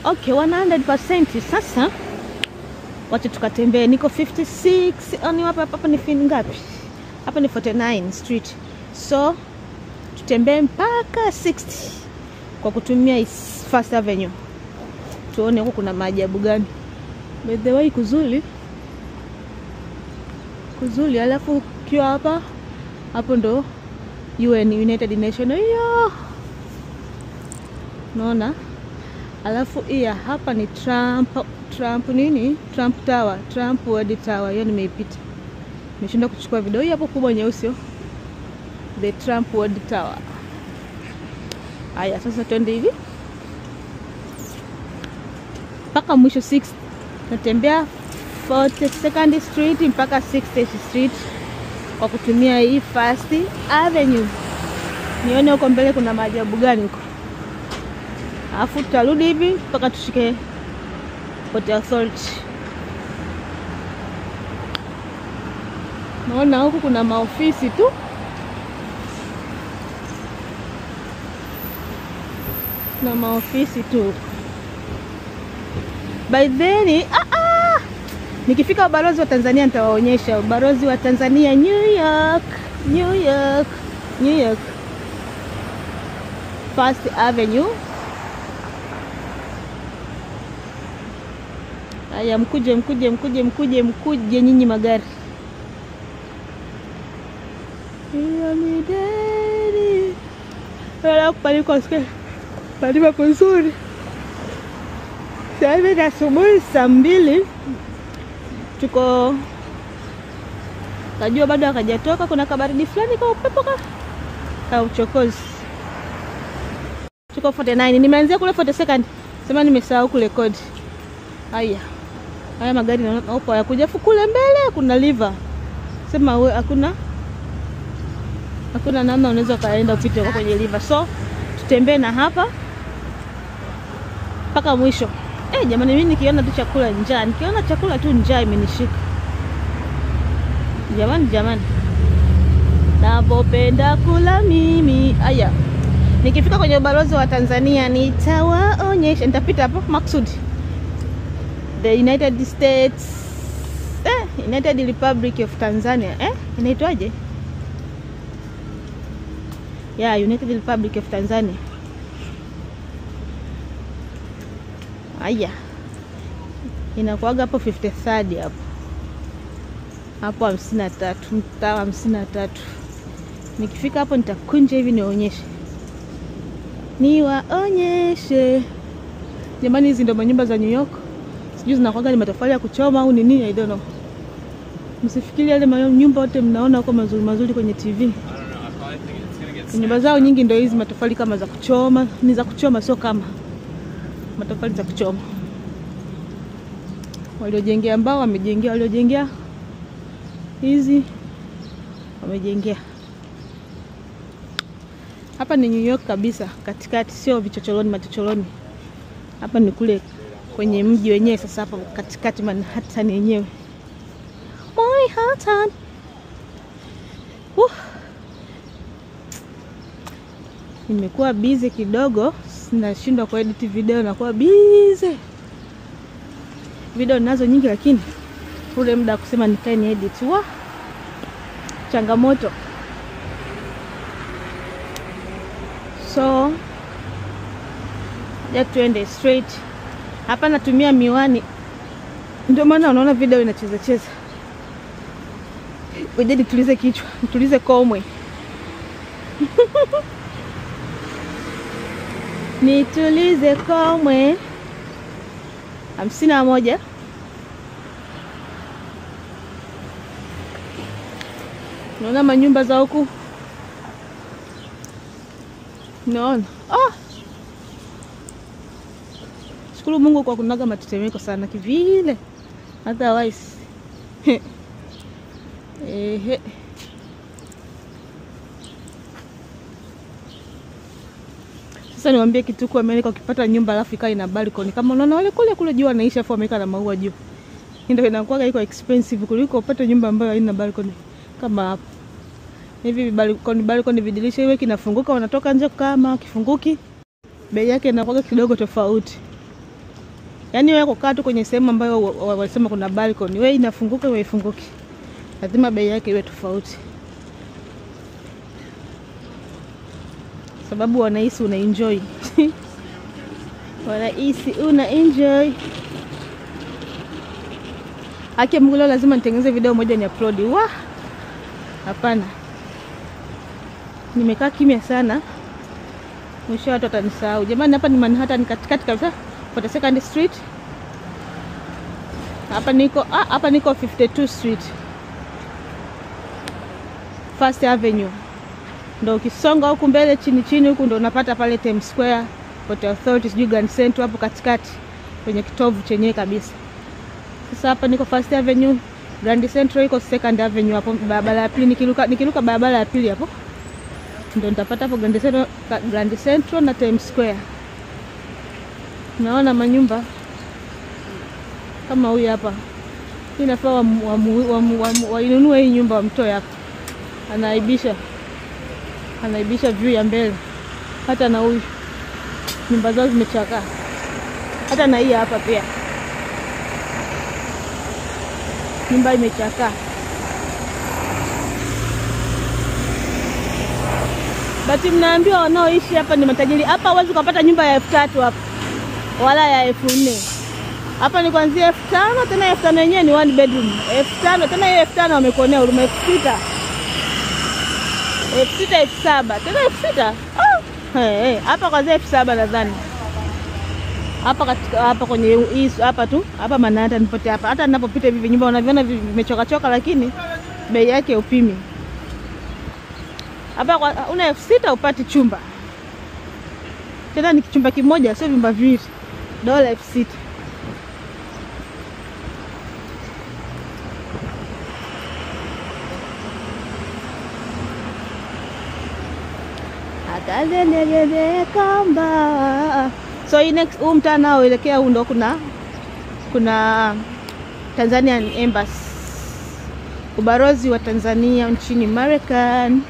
Okay, 100%. Sasa wacha tukatembee. Niko 56. Ni hapa ni fin ngapi? Hapa ni 49 street. So tutembee mpaka 60 kwa kutumia First Avenue. Tuone huko kuna maajabu gani. By the way, kuzuri. Alafu kiwa hapa hapo ndo UN, United Nations. Hiyo naona. Alafu hapa ni Trump nini? Trump Tower, Trump World Tower. Hiyo nimeipita. Nimeshinda kuchukua video. Hii hapo kubwa nyeusi, the Trump World Tower. Haya, sasa twende hivi mpaka mwisho 6. Natembea 42nd Street mpaka 60th Street kwa kutumia hii First Avenue. Nione huko mbele kuna maajabu gani huko. Alafu tutarudi hivi mpaka tushike Port Authority. Naona huku kuna maofisi tu. Na maofisi tu. By then, nikifika ubalozi wa Tanzania nitawaonyesha. Ubalozi wa Tanzania New York. First Avenue. Haya, mkuje nyinyi magari. Palipo kuzuri. Sasa hivi asubuhi saa 2 tuko kajua bado hakajatoka, kuna kabaridi fulani kwa upepo ka uchokozi. Tuko 49, nimeanzia kule 42nd. Sema nimesahau kule kodi. Haya magari na hapo yakuja kule mbele kuna liver. Sema wewe hakuna namna unaweza kaenda upite kwa kwenye liver. So tutembee na hapa mpaka mwisho. Jamani, mimi nikiona tu chakula njaa, nikiona chakula tu njaa imenishika. Jamani. Napopenda kula mimi. Haya. Nikifika kwenye ubalozi wa Tanzania nitawaonyesha, nitapita hapo maksudi. The United States United Republic of Tanzania. Inaitwaje? United Republic of Tanzania. Haya. Inakuaga hapo 53rd hapo. Hapo 53, mtaa 53. Nikifika hapo nitakunja hivi niwaonyeshe. Jamani, hizi ndo manyumba za New York. Sijui zinakuaga ni matofali ya kuchoma au nini, I don't know. Msifikiri yale nyumba yote mnaona huko mazuri kwenye TV. Nyumba zao nyingi ndio hizi matofali kama za kuchoma, ni za kuchoma, sio kama matofali za kuchoma. Waliojengea ambao waliojengea hizi wamejengea. Hapa ni New York kabisa, katikati, sio machocholoni. Hapa ni kule kwenye mji wenyewe. Sasa hapa katikati Manhattan yenyewe. Manhattan. Nimekuwa busy kidogo, nashindwa kuedit video, nakuwa busy. Video nazo nyingi lakini ule muda kusema nikae ni edit changamoto. So tuende straight. Hapa natumia miwani, ndio maana unaona video inacheza. Ngoja nitulize kichwa, nitulize komwe. Nitulize komwe. 51. Naona manyumba za huku. Naona. Shukuru Mungu kwa kunaga matetemeko sana kivile. Otherwise. Sasa niwaambie kitu kwa Amerika, ukipata nyumba alafu ikae na balcony, kama unaona wale kule juu wanaisha afu wameka na maua juu, ndio inakuwa iko expensive kuliko upate nyumba ambayo haina balcony kama hapo. Hivi balcony vidirisha iwe kinafunguka, wanatoka nje kama kifunguki, bei yake inakuwa kidogo tofauti. Yaani wewe kukaa tu kwenye sehemu ambayo wanasema kuna balcony, wewe inafunguka wewe ifunguki. Lazima bei yake iwe tofauti. Sababu wanahisi una enjoy. Wanahisi una enjoy. Haki Mungu, leo lazima nitengeneze video moja ni upload. Wah. Hapana. Nimekaa kimya sana. Mwisho watu watanisahau. Jamani, hapa ni Manhattan katikati kabisa. 42nd Street. Hapa niko 52 Street. First Avenue. Ndio ukisonga huku mbele chini huku ndio unapata pale Times Square, Port Authority, sijui Grand Central hapo katikati kwenye kitovu chenyewe kabisa. Sasa hapa niko First Avenue, Grand Central iko Second Avenue hapo barabara ya pili, nikiruka barabara ya pili hapo ndio nitapata hapo Grand Central na Times Square. Naona manyumba kama huyu hapa. Inafaa wainunue hii nyumba wamtoe hapa. Anaibisha view ya mbele. Hata na huyu nyumba zao zimechakaa. Hata na hii hapa pia nyumba imechakaa. Basi mnaambiwa wanaoishi hapa ni matajiri. Hapa huwezi kupata nyumba ya 3000 hapa wala ya 4000. Hapa ni kuanzia 5000, tena 5000 yenyewe ni 1 bedroom. 5000 tena hiyo 5000 wamekuonea huruma. 6000 7,000 tena 6000. Hapa kwanza 7000 nadhani. Hapa kwenye hizo hapa tu, hapa Manhattan nipote hapa. Hata ninapopita hivi nyumba unaviona vimechoka lakini bei yake upimi. Hapa una 6000 upati chumba. Tena ni kichumba kimoja, sio vyumba viwili. $6000. Akalelele kamba. So next mtana uelekea huko kuna Tanzanian Embassy. Ubalozi wa Tanzania nchini Marekani.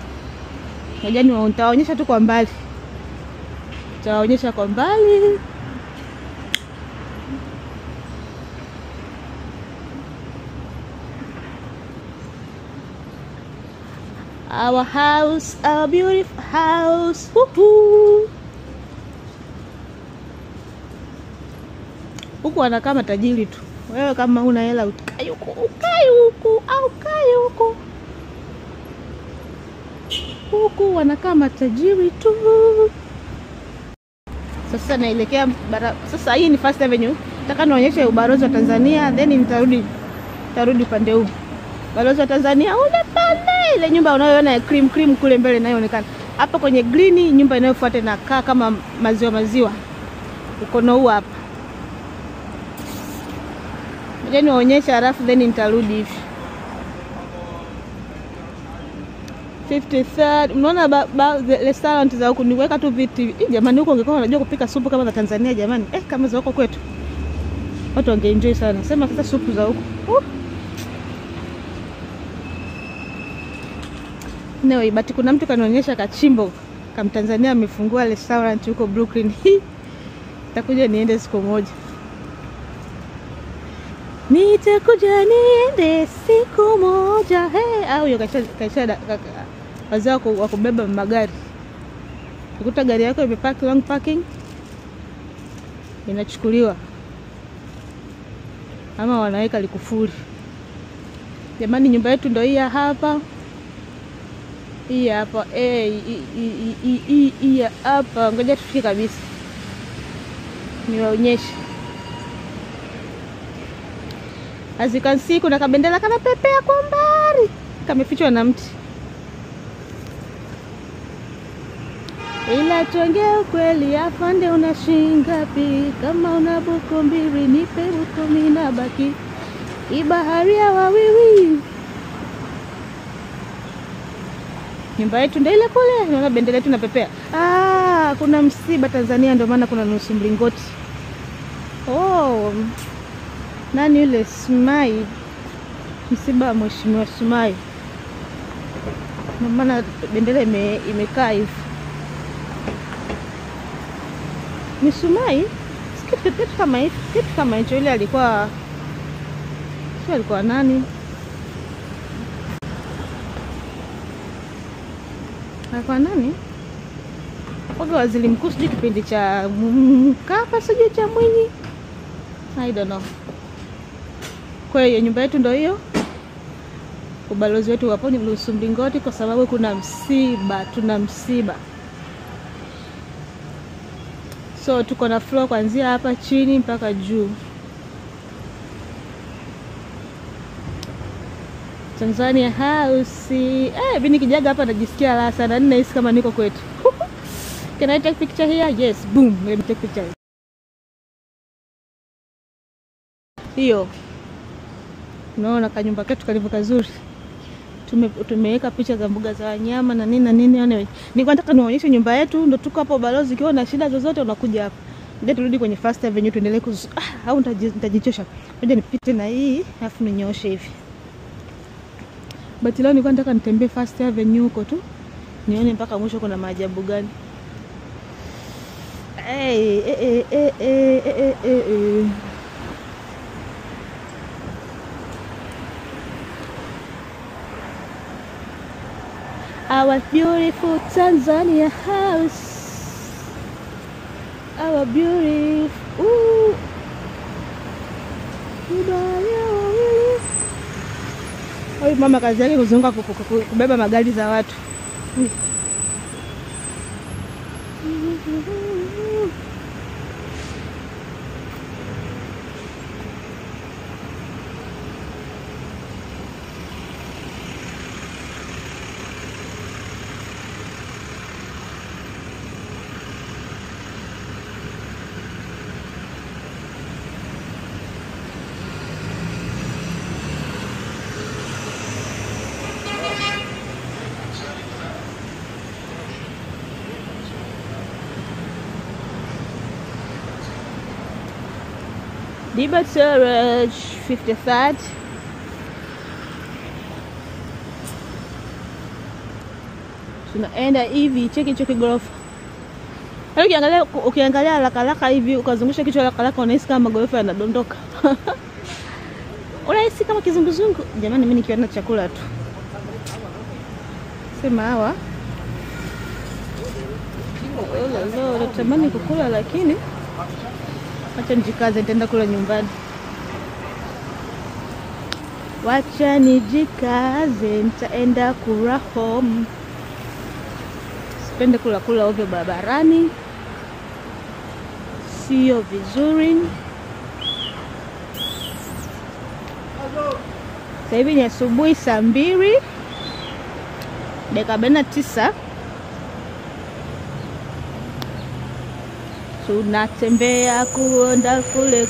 Najani nitawaonyesha tu kwa mbali. Nitawaonyesha kwa mbali. Our house, our beautiful house. Woohoo. Huku anakaa matajiri tu. Wewe kama huna hela ukai huku. Huku wanakaa matajiri tu. Sasa naelekea sasa hii ni First Avenue. Nataka nionyeshe ubalozi wa Tanzania, then nitarudi pande huu. Ubalozi wa Tanzania ule pale, ile nyumba unayoona ya cream kule mbele inayoonekana. Hapa kwenye green nyumba inayofuata inakaa kama maziwa. Ukono huu hapa. Ngoja nionyeshe alafu then nitarudi hivi. 53rd. Unaona restaurant za huku niweka tu viti. Jamani huko ungekuwa unajua kupika supu kama za Tanzania jamani. Kama za huko kwetu. Watu wangeenjoy sana. Sema sasa supu za huko. Anyway, but kuna mtu kanaonyesha kachimbo kama Tanzania amefungua restaurant huko Brooklyn. Nitakuja niende siku moja. Nitakuja niende siku moja. Au hiyo kaisha wazao wa kubeba magari. Ukuta gari yako imepark long parking, inachukuliwa. Ama wanaweka likufuri. Jamani nyumba yetu ndio hii hapa. Hii hapa. Hii hapa. Ngoja tufike kabisa. Niwaonyeshe. As you can see kuna kabendera kana pepea kwa mbali. Kamefichwa na mti. Ila tuongee ukweli, afande una shilingi ngapi? Kama una buku 2 nipe buku 10 na baki. Ibaharia wawiwi. Nyumba yetu ndio ile kule, naona bendera yetu inapepea. Kuna msiba Tanzania ndio maana kuna nusu mlingoti. Nani yule Sumai? Msiba wa Mheshimiwa Sumai. Ndio maana bendera imekaa hivi. Ni Sumai? kitu kama hicho. Ile alikuwa nani? Alikuwa nani? Waga waziri mkuu, sijui kipindi cha Mkapa, sijui cha Mwinyi, I don't know. Kwa hiyo nyumba yetu ndio hiyo. Ubalozi wetu wapo ni Lusu Mlingoti kwa sababu kuna msiba, tuna msiba. So tuko na floor kuanzia hapa chini mpaka juu. Tanzania House. Mimi nikijaga hapa najisikia raha sana. Ninahisi kama niko kwetu. Can I take picture here? Yes, boom. Let me take picture. Hiyo. Unaona kanyumba ketu kalivyo kazuri. Tumeweka picha za mbuga za wanyama na nini na nini. Anyway, nilikuwa nataka niwaonyeshe nyumba yetu, ndio tuko hapo balozi. Ukiwa na shida zozote unakuja hapa. Ndio turudi kwenye First Avenue tuendelee au nitajichosha. Ngoja nipite na hii alafu ninyooshe hivi. But leo nilikuwa nataka nitembee First Avenue huko tu. Nione mpaka mwisho kuna maajabu gani. Our beautiful Tanzania house. Our beautiful. Huyu mama kazi yake kuzunguka kubeba magari za watu. Dibert Suraj 53rd. Tunaenda hivi, cheki hicho kigorofa. Ukiangalia haraka hivi ukazungusha kichwa haraka unahisi kama magorofa yanadondoka. Unahisi kama kizunguzungu. Jamani, mimi nikiona chakula tu. Sema hawa. Leo natamani kukula lakini acha nijikaze, nitaenda kula nyumbani. Wacha nijikaze, nitaenda kula home. Sipende kula ovyo barabarani. Sio vizuri. Sasa hivi ni asubuhi saa 2 dakika 49. Tunatembea kuenda kule.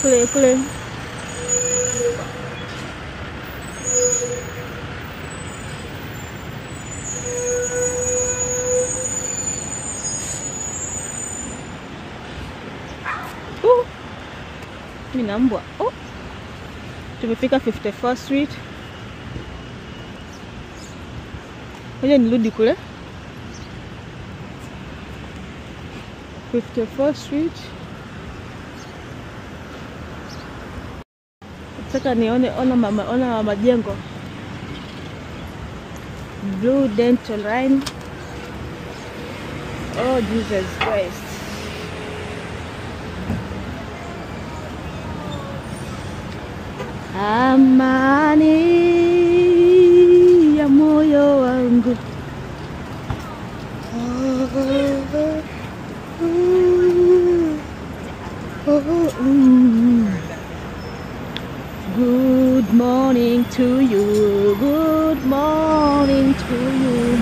Mina mbwa. Tumefika 54th Street. Ngoja nirudi kule. 54th Street. Nataka nione ona majengo. Blue Dental Line. Oh Jesus Christ. Amani ya moyo wangu. Good morning to you. Good morning to you.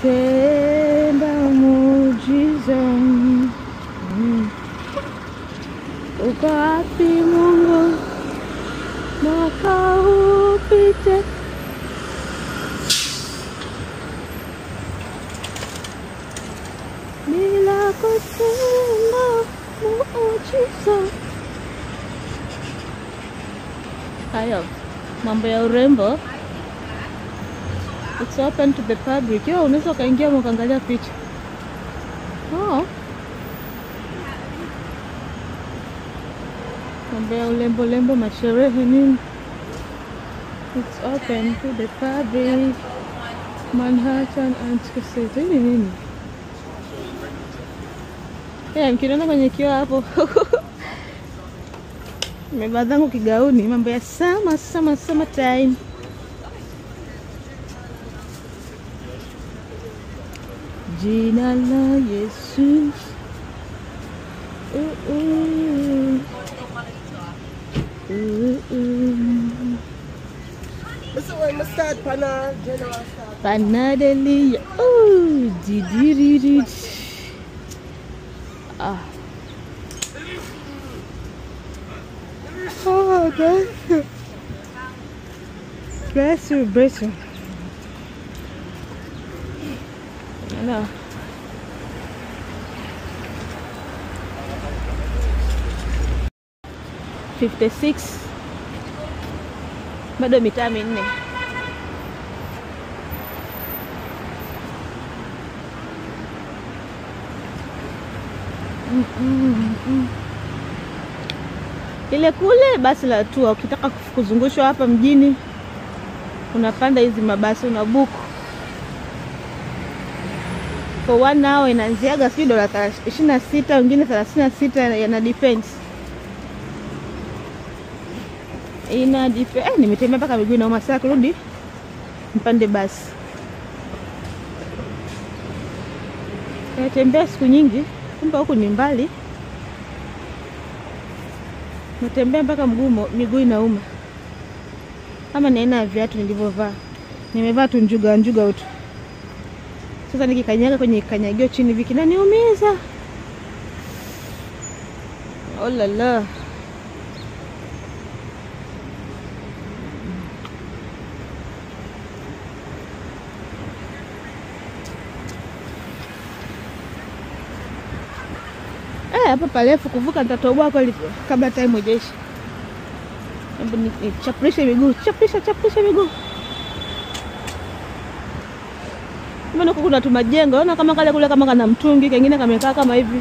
tenda muujiza. Uko wapi Mungu, mwaka upite. Bila kutenda muujiza. Hayo mambo ya urembo, it's open to the public. Yo, unaweza kaingia mkaangalia picha. Oh, mambo ya ulembo masherehe nini, it's open to the public. Manhattan Antiquity nini? Mkiniona kwenye kioo hapo nimevaa zangu kigauni, mambo ya summer time. Jina la Yesu. Panadelia. Didiri. Oh, bless you. No. $56. Bado mitaa minne. Ile kule basi la tour, ukitaka kuzungushwa hapa mjini unapanda hizi mabasi, unabook for 1 hour, inaanziaga si $26, wengine 36, yana depends. Ina depend. Nimetembea mpaka miguu inauma sasa kurudi mpande basi. Natembea siku nyingi, kumbe huku ni mbali. Natembea mpaka miguu inauma. Kama ni aina ya viatu nilivyovaa. Nimevaa tu njuga utu. Sasa nikikanyaga kwenye kanyagio chini hivi kinaniumiza. Oh la la. Hapa parefu kuvuka, nitatoboa kweli kabla time ijeshi. Hebu nichapishe miguu, chapisha miguu. Mbona kuna tu majengo, unaona kama kale kule kama kana mtungi, kingine kamekaa kama hivi.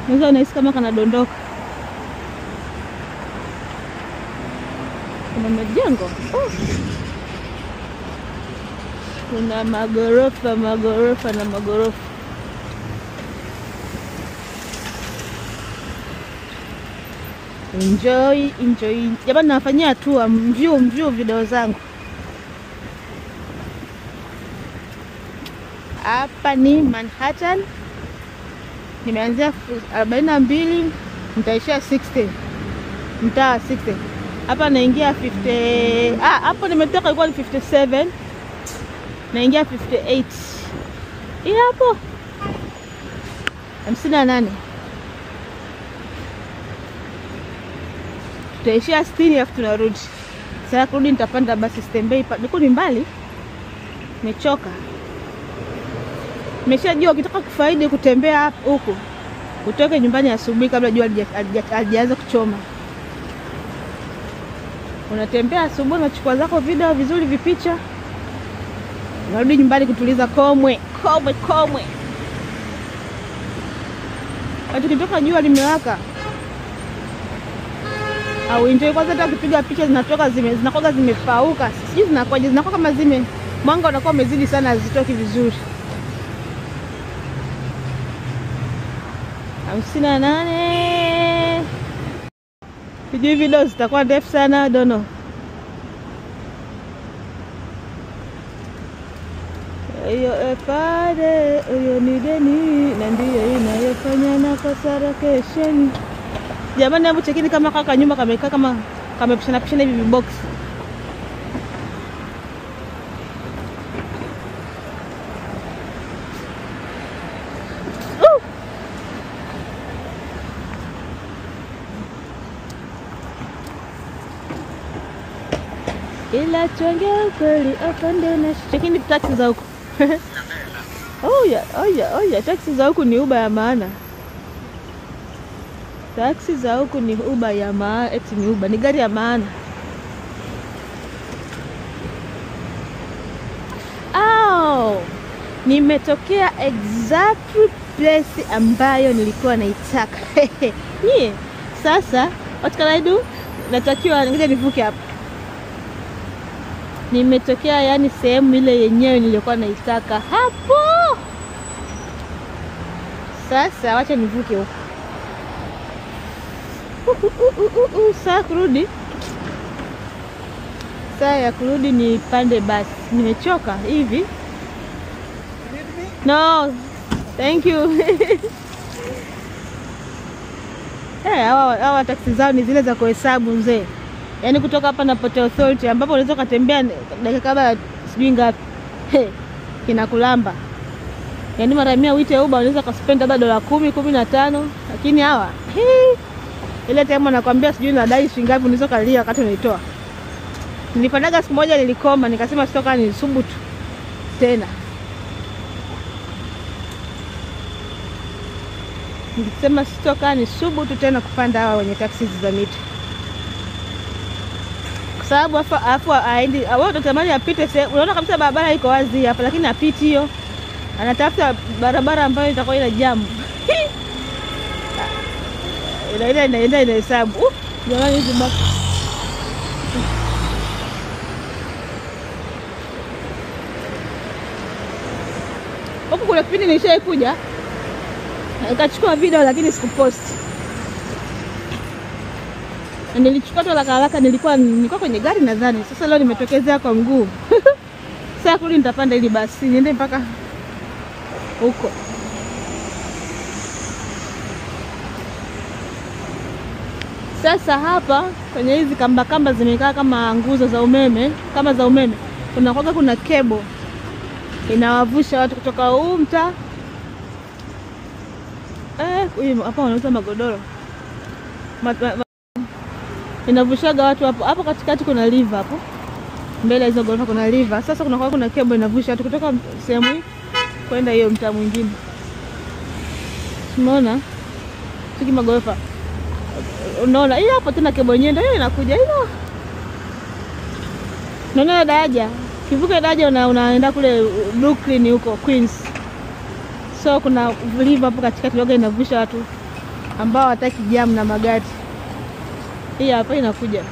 Unaweza unahisi kama kana dondoka. Kuna majengo. Kuna magorofa na magorofa. Enjoy. Jamani, nafanyia tour mview video zangu. Hapa ni Manhattan. Nimeanzia 42, nitaishia 60. Mtaa 60. Hapa naingia 50. Hapo nimetoka ilikuwa ni 57. Naingia 58. Hii hapo 58. Tutaishia 60 afu tunarudi. Sasa kurudi nitapanda basi Stembei. Niko ni mbali. Nimechoka. Nimeshajua ukitaka kufaidi kutembea hapa huko, utoke nyumbani asubuhi kabla jua halijaanza kuchoma. Unatembea asubuhi, unachukua zako video vizuri, vipicha. Unarudi nyumbani kutuliza komwe. Watu kitoka jua limewaka. Au enjoy kwanza, hata ukipiga picha zinakuwa zimepauka. Sijui zinakuwa kama mwanga unakuwa umezidi sana, hazitoki vizuri. 58. Sijui video zitakuwa ndefu sana, don't know. Hiyo pale, hiyo ni deni, na ndiyo inayofanya na kasara kesheni. Jamani, hebu chekini kama kaka nyuma kamekaa kama kamepishana hivi vibox. ila tuongea ukweli afande na chekini taxi za huku. Oya, taxi za huku ni Uber ya maana. Taxi za huku ni Uber ya maana, eti ni Uber, ni gari ya maana. Nimetokea exactly place ambayo nilikuwa naitaka. Nie, sasa what can I do? Natakiwa ngoja nivuke hapa. Nimetokea yani sehemu ile yenyewe nilikuwa naitaka hapo. Sasa wacha nivuke huko. Saa kurudi. Saa ya kurudi ni pande basi. Nimechoka hivi. No, thank you. Hawa taxi zao ni zile za kuhesabu mzee. Yaani kutoka hapa na Port Authority ambapo unaweza kutembea dakika kama sijui ngapi. Kinakulamba. Yaani mara 100 uite Uber unaweza kuspend labda $10, $15, lakini hawa ile time anakuambia sijui nadai shilingi ngapi unaweza kalia wakati unaitoa. Nilipandaga siku moja nilikoma nikasema sitoka nisubutu tena. Nilisema sitoka nisubutu tena kupanda hawa wenye taxi za mita. Kwa sababu afu aendi wao utatamani apite unaona kabisa barabara iko wazi hapa lakini apiti hiyo. Anatafuta barabara ambayo itakuwa ina jam. Inaenda hesabu. Jamani hizi basi. Huko kuna kipindi nilishaikuja. Nikachukua video lakini sikupost. Nilichukua tu haraka nilikuwa kwenye gari nadhani. Sasa leo nimetokezea kwa mguu. Sasa kurudi nitapanda ili basi niende mpaka huko. Sasa hapa kwenye hizi kamba zimekaa kama nguzo za umeme, kama za umeme. Kuna cable inawavusha watu kutoka huu mtaa. Huyu hapa wanauza magodoro. Inavushaga watu hapo. Hapo katikati kuna liver hapo. Mbele hizo gorofa kuna liver. Sasa kuna cable inavusha watu kutoka sehemu hii kwenda hiyo mtaa mwingine. Unaona? Siki magorofa. Unaona hiyo hapo tena cable yenyewe ndio inakuja hiyo. Unaona daraja. Kivuka daraja unaenda kule Brooklyn huko Queens. So kuna liver hapo katikati loga inavusha watu ambao hataki jam na magari. Hii hapa inakuja.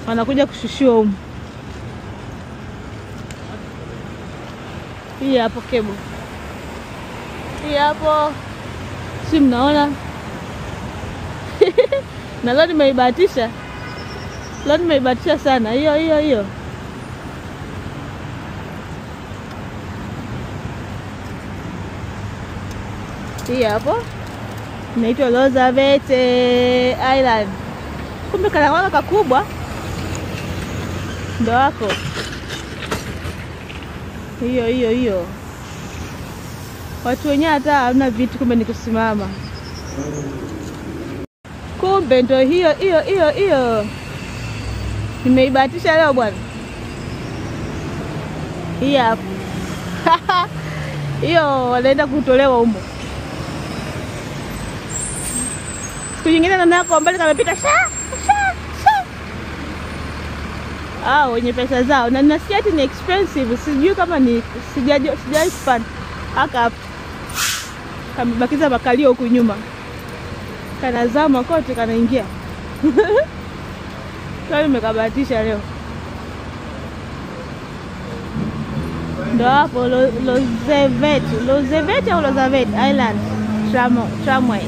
Wanakuja kushushiwa huko. Hii hapo cable. Hii hapo. Si mnaona? Na leo nimeibahatisha. Leo nimeibahatisha sana. Hiyo. Hii hapo. Inaitwa Roosevelt Island. Kumbe kana kakubwa. Ndio wako. Hiyo. Watu wenyewe hata hamna vitu kumbe ni kusimama. Kumbe ndio hiyo. Nimeibahatisha leo bwana. Hii hapo. Hiyo wanaenda kutolewa humo. Siku nyingine na nako mbali kamepita sha. Wenye pesa zao na nasikia ati ni expensive. Sijui kama ni sijaispand. Haka kamebakiza makalio huku nyuma. Kanazama kote kanaingia. Kwa nimekabahatisha leo. Ndio hapo Roosevelt au Roosevelt Island tramway.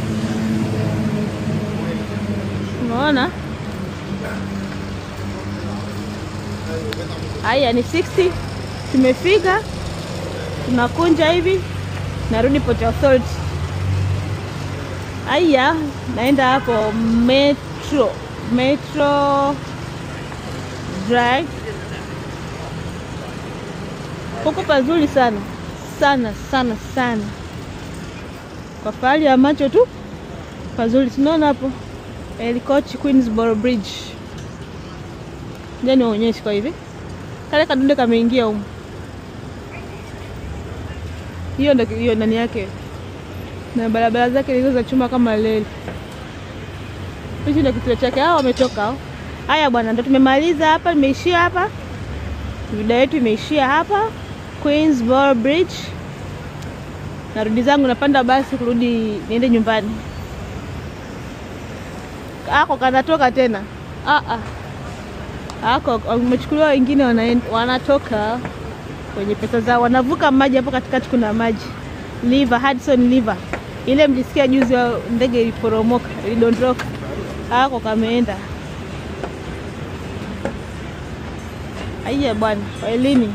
Unaona? Haya ni 60. Tumefika. Tunakunja hivi. Narudi Port Authority. Haya, naenda hapo Metro Drive. Huko pazuri sana. Sana. Kwa fahari ya macho tu. Pazuri tunaona hapo. Elcoach Queensboro Bridge. Njani waonyeshe kwa hivi. Kale kadude kameingia huko. Hiyo ndio hiyo ndani yake. Na barabara zake hizo za chuma kama leli. Hicho ndio kituo chake. Hao wametoka hao. Haya bwana, ndio tumemaliza hapa, imeishia hapa. Video yetu imeishia hapa. Queensboro Bridge. Narudi zangu napanda basi kurudi niende nyumbani. Ako kanatoka tena. Ako wamechukuliwa wengine wanatoka kwenye pesa zao. Wanavuka maji hapo katikati kuna maji. River, Hudson River. Ile mlisikia juzi wa ndege iliporomoka, ilidondoka. Ako kameenda. Aiye bwana, kwa elini.